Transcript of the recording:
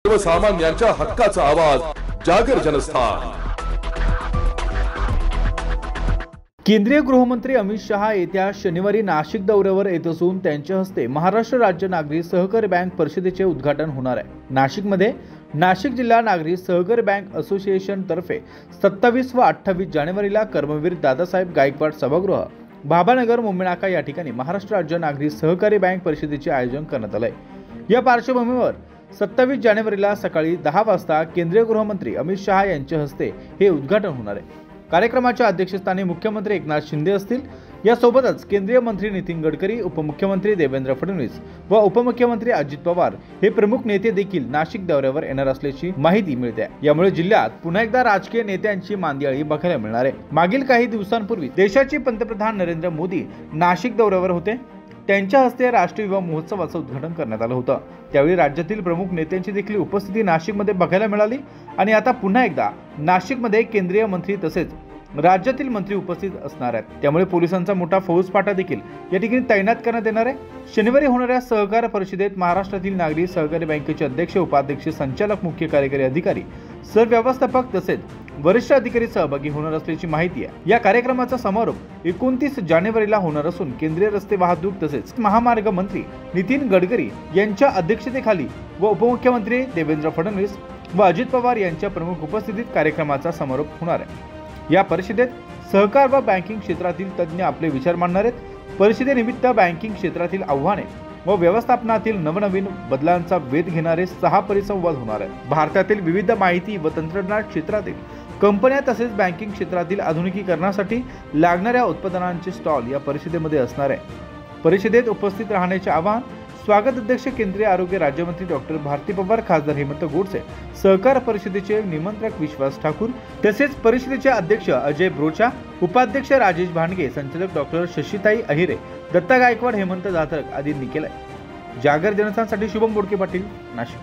सर्वसामान्यांच्या हक्काचा आवाज जागर जनस्थान। केंद्रीय गृहमंत्री अमित शहा येत्या शनिवारी नाशिक दौऱ्यावर येत असून त्यांच्या हस्ते महाराष्ट्र राज्य नागरी सहकारी बँक परिषदेचे उद्घाटन होणार आहे। नाशिकमध्ये नाशिक जिल्हा नागरी सहकारी बँक असोसिएशन तर्फे 27 व 28 जानेवारीला कर्मवीर दादासाहेब गायकवाड सभागृह भाभानगर मुंबई या ठिकाणी महाराष्ट्र राज्य नागरी सहकारी बँक परिषदेचे आयोजन करण्यात आले आहे। या पार्श्वभूमीवर 27 जानेवारीला सकाळी 10 वाजता केंद्रीय गृहमंत्री अमित शहा यांच्या हस्ते हे उद्घाटन होणार आहे। कार्यक्रमाच्या अध्यक्षस्थानी मुख्यमंत्री एकनाथ शिंदे असतील। यासोबतच केंद्रीय मंत्री नितीन गडकरी, उपमुख्यमंत्री देवेंद्र फडणवीस व उपमुख्यमंत्री अजित पवार हे प्रमुख नेते देखील नाशिक दौऱ्यावर येणार असल्याची माहिती मिळते। यामुळे जिल्ह्यात पुन्हा एकदा राजकीय नेत्यांची मांदियाळी बघायला मिळणार आहे। मागील काही दिवसांपूर्वी देशाचे पंतप्रधान नरेंद्र मोदी नाशिक दौऱ्यावर होते। त्यांच्या हस्ते राष्ट्रीय युवा महोत्सवाचं उद्घाटन करण्यात आलं होतं। त्यावेळी राज्यातील प्रमुख नेत्यांची देखील उपस्थिती नाशिकमध्ये बघायला मिळाली आणि आता पुन्हा एकदा नाशिकमध्ये केंद्रीय मंत्री तसेच राज्यातील मंत्री उपस्थित असणार आहेत। त्यामुळे पोलिसांचा मोठा फौजफाटा देखील या ठिकाणी तैनात करण्यात येणार आहे। शनिवारी होणाऱ्या सहकार परिषदेत महाराष्ट्रातील नागरी सहकारी बँकेचे अध्यक्ष, उपाध्यक्ष, संचालक, मुख्य कार्यकारी अधिकारी, सरव्यवस्थापक तसेच वरिष्ठ अधिकारी सहभागी होणार असल्याची माहिती आहे। या कार्यक्रमाचा समारोप 29 जानेवारीला होणार असून केंद्रीय रस्ते वाहतूक तसेच महामार्ग मंत्री नितीन गडकरी यांच्या अध्यक्षतेखाली व उपमुख्यमंत्री देवेंद्र फडणवीस व अजित पवार यांच्या प्रमुख उपस्थितीत कार्यक्रमाचा समारोप होणार आहे। या परिषदेत सहकार व बँकिंग क्षेत्रातील तज्ञ आपले विचार मांडणार आहेत। परिषदेनिमित्त बँकिंग क्षेत्रातील आव्हाने व व्यवस्थापनातील नवनवीन बदलांचा वेध घेणारे 6 परिसंवाद होणार आहेत। भारतातील विविध माहिती व तंत्रज्ञान क्षेत्रातील कंपन्या तसेच बँकिंग क्षेत्रातील आधुनिकीकरणासाठी लागणाऱ्या उत्पादनांचे स्टॉल या परिषदेमध्ये असणार आहे। परिषदेत उपस्थित राहण्याचे आवाहन स्वागत अध्यक्ष केंद्रीय आरोग्य राज्यमंत्री डॉक्टर भारती पवार, खासदार हेमंत गोडसे, सहकार परिषदेचे निमंत्रक विश्वास ठाकूर तसेच परिषदेचे अध्यक्ष अजय ब्रोचा, उपाध्यक्ष राजेश भांडगे, संचालक डॉक्टर शशिताई अहिरे, दत्ता गायकवाड, हेमंत जाधक आदींनी केले। जागर जनस्थानसाठी शुभम बोडके पाटील, नाशिक।